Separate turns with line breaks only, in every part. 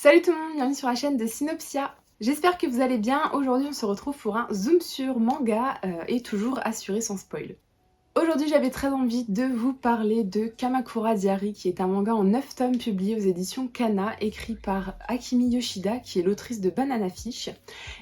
Salut tout le monde, bienvenue sur la chaîne de Synopsia. J'espère que vous allez bien. Aujourd'hui on se retrouve pour un zoom sur manga et toujours assuré sans spoil. Aujourd'hui j'avais très envie de vous parler de Kamakura Diary qui est un manga en 9 tomes publié aux éditions Kana, écrit par Akimi Yoshida qui est l'autrice de Banana Fish.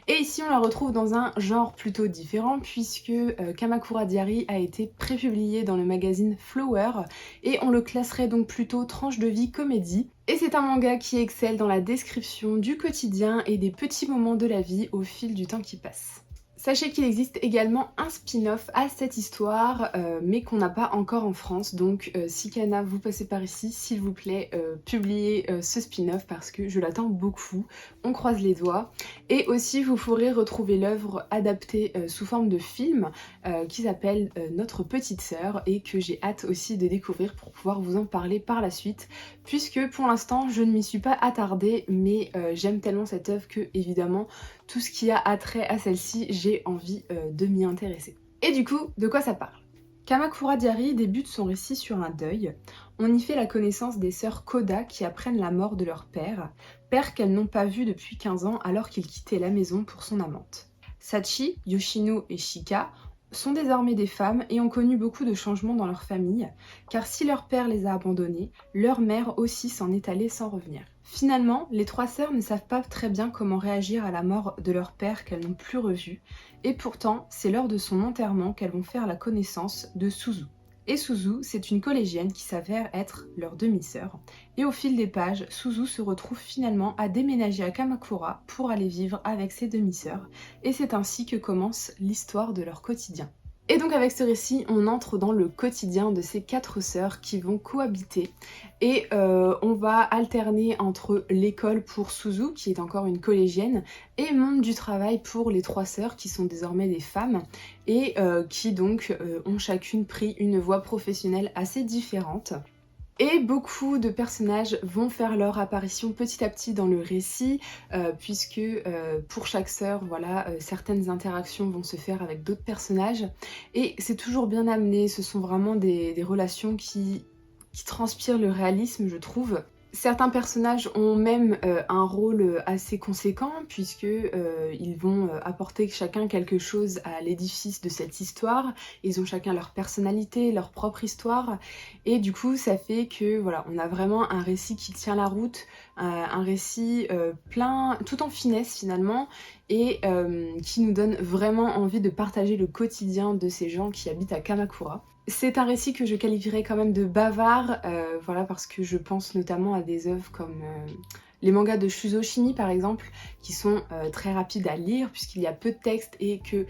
Et ici on la retrouve dans un genre plutôt différent puisque Kamakura Diary a été prépublié dans le magazine Flower et on le classerait donc plutôt tranche de vie comédie. Et c'est un manga qui excelle dans la description du quotidien et des petits moments de la vie au fil du temps qui passe. Sachez qu'il existe également un spin-off à cette histoire, mais qu'on n'a pas encore en France. Donc si Kana, vous passez par ici, s'il vous plaît, publiez ce spin-off parce que je l'attends beaucoup. On croise les doigts. Et aussi, vous pourrez retrouver l'œuvre adaptée sous forme de film qui s'appelle Notre Petite Sœur et que j'ai hâte aussi de découvrir pour pouvoir vous en parler par la suite. Puisque pour l'instant, je ne m'y suis pas attardée, mais j'aime tellement cette œuvre que, évidemment, tout ce qui a attrait à celle-ci, j'ai envie de m'y intéresser. Et du coup, de quoi ça parle? Kamakura Diary débute son récit sur un deuil. On y fait la connaissance des sœurs Koda qui apprennent la mort de leur père qu'elles n'ont pas vu depuis 15 ans alors qu'il quittait la maison pour son amante. Sachi, Yoshino et Shika sont désormais des femmes et ont connu beaucoup de changements dans leur famille, car si leur père les a abandonnées, leur mère aussi s'en est allée sans revenir. Finalement, les trois sœurs ne savent pas très bien comment réagir à la mort de leur père qu'elles n'ont plus revu, et pourtant, c'est lors de son enterrement qu'elles vont faire la connaissance de Suzu. Et Suzu, c'est une collégienne qui s'avère être leur demi-sœur. Et au fil des pages, Suzu se retrouve finalement à déménager à Kamakura pour aller vivre avec ses demi-sœurs. Et c'est ainsi que commence l'histoire de leur quotidien. Et donc avec ce récit, on entre dans le quotidien de ces quatre sœurs qui vont cohabiter. Et on va alterner entre l'école pour Suzu, qui est encore une collégienne, et monde du travail pour les trois sœurs, qui sont désormais des femmes, et qui donc ont chacune pris une voie professionnelle assez différente. Et beaucoup de personnages vont faire leur apparition petit à petit dans le récit, puisque pour chaque sœur, voilà, certaines interactions vont se faire avec d'autres personnages. Et c'est toujours bien amené, ce sont vraiment des relations qui transpirent le réalisme, je trouve. Certains personnages ont même un rôle assez conséquent puisque ils vont apporter chacun quelque chose à l'édifice de cette histoire. Ils ont chacun leur personnalité, leur propre histoire et du coup ça fait que voilà, on a vraiment un récit qui tient la route, un récit plein, tout en finesse finalement et qui nous donne vraiment envie de partager le quotidien de ces gens qui habitent à Kamakura. C'est un récit que je qualifierais quand même de bavard, voilà, parce que je pense notamment à des œuvres comme les mangas de Shuzo Shimi par exemple, qui sont très rapides à lire puisqu'il y a peu de texte et que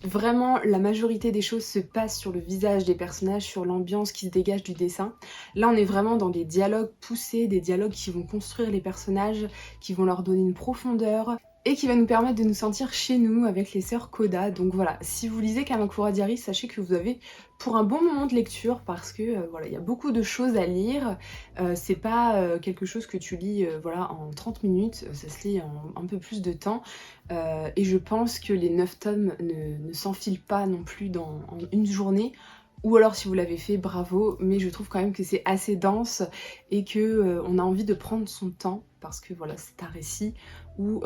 vraiment la majorité des choses se passent sur le visage des personnages, sur l'ambiance qui se dégage du dessin. Là on est vraiment dans des dialogues poussés, des dialogues qui vont construire les personnages, qui vont leur donner une profondeur et qui va nous permettre de nous sentir chez nous avec les sœurs Koda. Donc voilà, si vous lisez Kamakura Diary, sachez que vous avez pour un bon moment de lecture parce que voilà, il y a beaucoup de choses à lire. C'est pas quelque chose que tu lis voilà, en 30 minutes, ça se lit en un peu plus de temps. Et je pense que les 9 tomes ne s'enfilent pas non plus en une journée. Ou alors si vous l'avez fait, bravo, mais je trouve quand même que c'est assez dense et que on a envie de prendre son temps parce que voilà, c'est un récit où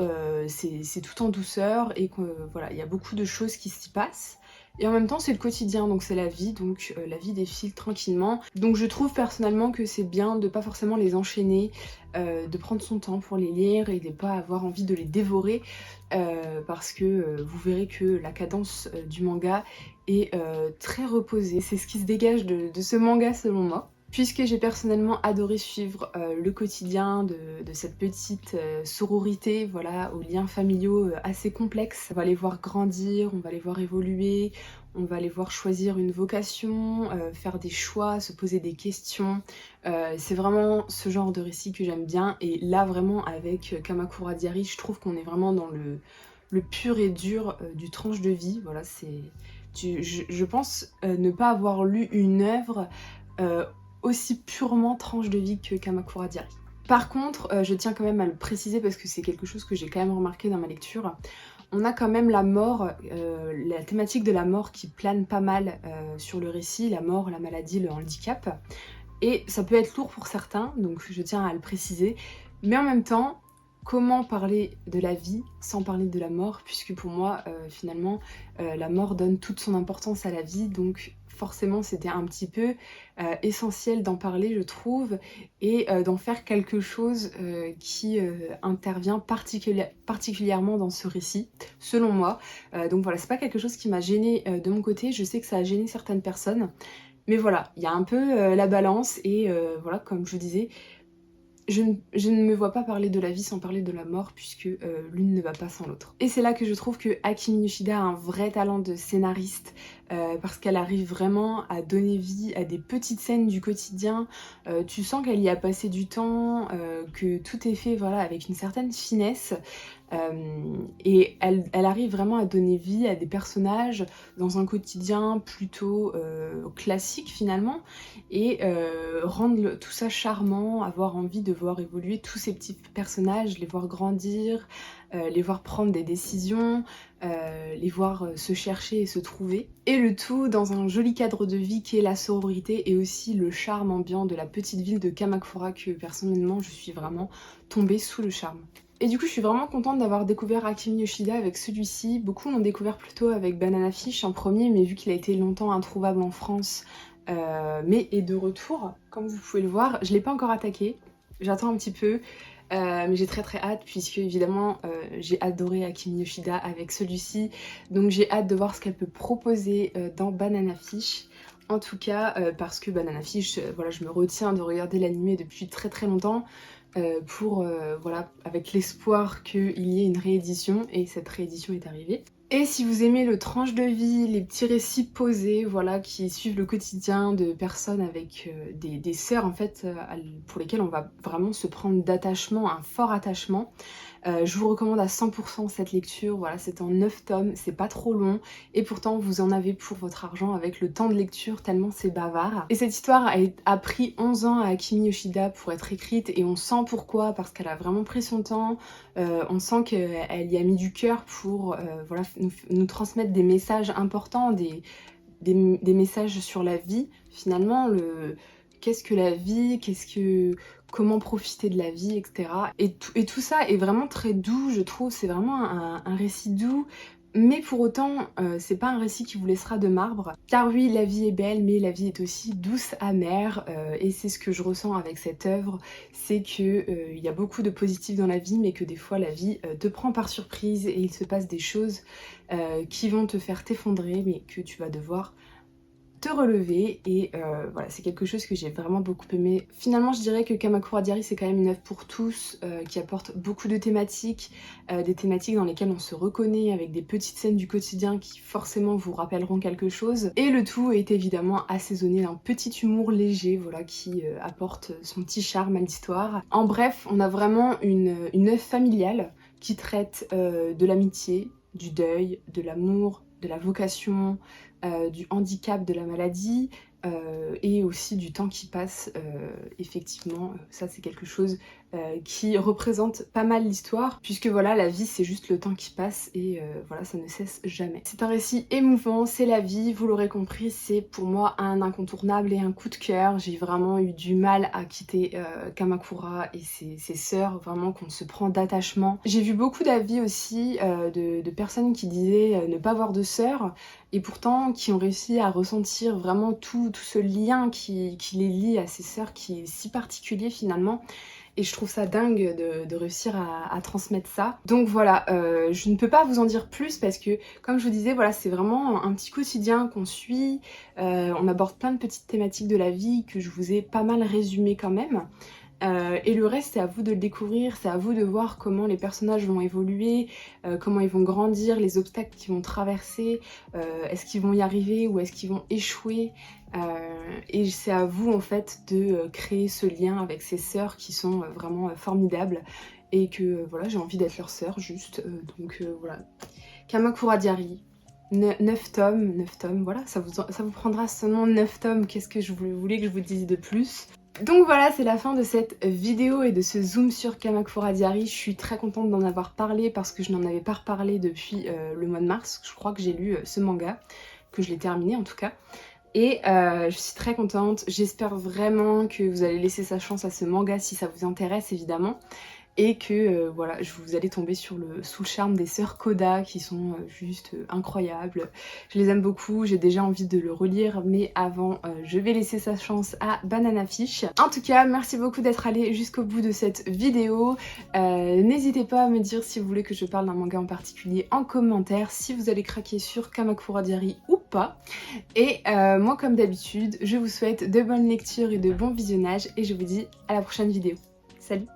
c'est tout en douceur et que voilà, il y a beaucoup de choses qui s'y passent. Et en même temps c'est le quotidien, donc c'est la vie, donc la vie défile tranquillement. Donc je trouve personnellement que c'est bien de pas forcément les enchaîner, de prendre son temps pour les lire et de pas avoir envie de les dévorer parce que vous verrez que la cadence du manga est très reposée. C'est ce qui se dégage de ce manga selon moi. Puisque j'ai personnellement adoré suivre le quotidien de cette petite sororité, voilà, aux liens familiaux assez complexes. On va les voir grandir, on va les voir évoluer, on va les voir choisir une vocation, faire des choix, se poser des questions. C'est vraiment ce genre de récit que j'aime bien. Et là vraiment avec Kamakura Diary, je trouve qu'on est vraiment dans le pur et dur du tranche de vie. Voilà, je pense ne pas avoir lu une œuvre aussi purement tranche de vie que Kamakura Diary. Par contre, je tiens quand même à le préciser parce que c'est quelque chose que j'ai quand même remarqué dans ma lecture. On a quand même la mort, la thématique de la mort qui plane pas mal sur le récit, la mort, la maladie, le handicap. Et ça peut être lourd pour certains, donc je tiens à le préciser. Mais en même temps, comment parler de la vie sans parler de la mort, puisque pour moi, finalement, la mort donne toute son importance à la vie, donc forcément c'était un petit peu essentiel d'en parler, je trouve, et d'en faire quelque chose qui intervient particulièrement dans ce récit, selon moi. Donc voilà, c'est pas quelque chose qui m'a gênée de mon côté, je sais que ça a gêné certaines personnes, mais voilà, il y a un peu la balance, et voilà, comme je vous disais, je ne me vois pas parler de la vie sans parler de la mort, puisque l'une ne va pas sans l'autre. Et c'est là que je trouve que Akimi Yoshida a un vrai talent de scénariste, parce qu'elle arrive vraiment à donner vie à des petites scènes du quotidien. Tu sens qu'elle y a passé du temps, que tout est fait voilà, avec une certaine finesse. Et elle arrive vraiment à donner vie à des personnages dans un quotidien plutôt classique finalement, et rendre tout ça charmant, avoir envie de voir évoluer tous ces petits personnages, les voir grandir, les voir prendre des décisions, les voir se chercher et se trouver. Et le tout dans un joli cadre de vie qui est la sororité, et aussi le charme ambiant de la petite ville de Kamakura, que personnellement je suis vraiment tombée sous le charme. Et du coup, je suis vraiment contente d'avoir découvert Akimi Yoshida avec celui-ci. Beaucoup l'ont découvert plutôt avec Banana Fish en premier, mais vu qu'il a été longtemps introuvable en France, mais est de retour, comme vous pouvez le voir. Je l'ai pas encore attaqué, j'attends un petit peu, mais j'ai très hâte, puisque évidemment j'ai adoré Akimi Yoshida avec celui-ci, donc j'ai hâte de voir ce qu'elle peut proposer dans Banana Fish. En tout cas, parce que Banana Fish, voilà, je me retiens de regarder l'anime depuis très longtemps, pour, voilà, avec l'espoir qu'il y ait une réédition, et cette réédition est arrivée. Et si vous aimez le tranche de vie, les petits récits posés, voilà, qui suivent le quotidien de personnes avec des sœurs en fait, pour lesquelles on va vraiment se prendre d'attachement, un fort attachement, je vous recommande à 100% cette lecture. Voilà, c'est en 9 tomes, c'est pas trop long, et pourtant vous en avez pour votre argent avec le temps de lecture, tellement c'est bavard. Et cette histoire a pris 11 ans à Akimi Yoshida pour être écrite, et on sent pourquoi, parce qu'elle a vraiment pris son temps. On sent qu'elle y a mis du cœur pour voilà, nous transmettre des messages importants, des messages sur la vie, finalement, qu'est-ce que la vie, comment profiter de la vie, etc. Et tout ça est vraiment très doux, je trouve. C'est vraiment un récit doux, mais pour autant, c'est pas un récit qui vous laissera de marbre. Car oui, la vie est belle, mais la vie est aussi douce, amère, et c'est ce que je ressens avec cette œuvre, c'est que il y a beaucoup de positifs dans la vie, mais que des fois la vie te prend par surprise, et il se passe des choses qui vont te faire t'effondrer, mais que tu vas devoir te relever, et voilà, c'est quelque chose que j'ai vraiment beaucoup aimé. Finalement, je dirais que Kamakura Diary, c'est quand même une œuvre pour tous, qui apporte beaucoup de thématiques, des thématiques dans lesquelles on se reconnaît, avec des petites scènes du quotidien qui forcément vous rappelleront quelque chose, et le tout est évidemment assaisonné d'un petit humour léger, voilà, qui apporte son petit charme à l'histoire. En bref, on a vraiment une œuvre familiale qui traite de l'amitié, du deuil, de l'amour, de la vocation, du handicap, de la maladie, et aussi du temps qui passe. Effectivement, ça c'est quelque chose qui représente pas mal l'histoire, puisque voilà, la vie c'est juste le temps qui passe, et voilà, ça ne cesse jamais. C'est un récit émouvant, c'est la vie, vous l'aurez compris, c'est pour moi un incontournable et un coup de cœur. J'ai vraiment eu du mal à quitter Kamakura et ses sœurs, vraiment qu'on se prend d'attachement. J'ai vu beaucoup d'avis aussi de personnes qui disaient ne pas avoir de sœurs, et pourtant qui ont réussi à ressentir vraiment tout ce lien qui les lie à ces sœurs, qui est si particulier finalement. Et je trouve ça dingue de réussir à transmettre ça. Donc voilà, je ne peux pas vous en dire plus, parce que comme je vous disais, voilà, c'est vraiment un petit quotidien qu'on suit. On aborde plein de petites thématiques de la vie que je vous ai pas mal résumées quand même. Et le reste, c'est à vous de le découvrir, c'est à vous de voir comment les personnages vont évoluer, comment ils vont grandir, les obstacles qu'ils vont traverser, est-ce qu'ils vont y arriver ou est-ce qu'ils vont échouer. Et c'est à vous en fait de créer ce lien avec ces sœurs qui sont vraiment formidables, et que voilà, j'ai envie d'être leur sœur juste. Donc voilà, Kamakura Diary. 9 tomes, 9 tomes, voilà, ça vous prendra seulement 9 tomes, qu'est-ce que je voulais que je vous dise de plus? Donc voilà, c'est la fin de cette vidéo et de ce zoom sur Kamakura Diary. Je suis très contente d'en avoir parlé, parce que je n'en avais pas reparlé depuis le mois de mars. Je crois que j'ai lu ce manga, que je l'ai terminé en tout cas. Et je suis très contente, j'espère vraiment que vous allez laisser sa chance à ce manga si ça vous intéresse évidemment. et que voilà, vous allez tomber sous le charme des sœurs Koda qui sont juste incroyables. Je les aime beaucoup, j'ai déjà envie de le relire, mais avant je vais laisser sa chance à Banana Fish. En tout cas, merci beaucoup d'être allé jusqu'au bout de cette vidéo. N'hésitez pas à me dire si vous voulez que je parle d'un manga en particulier en commentaire, si vous allez craquer sur Kamakura Diary ou pas. Et moi comme d'habitude, je vous souhaite de bonnes lectures et de bons visionnages et je vous dis à la prochaine vidéo. Salut!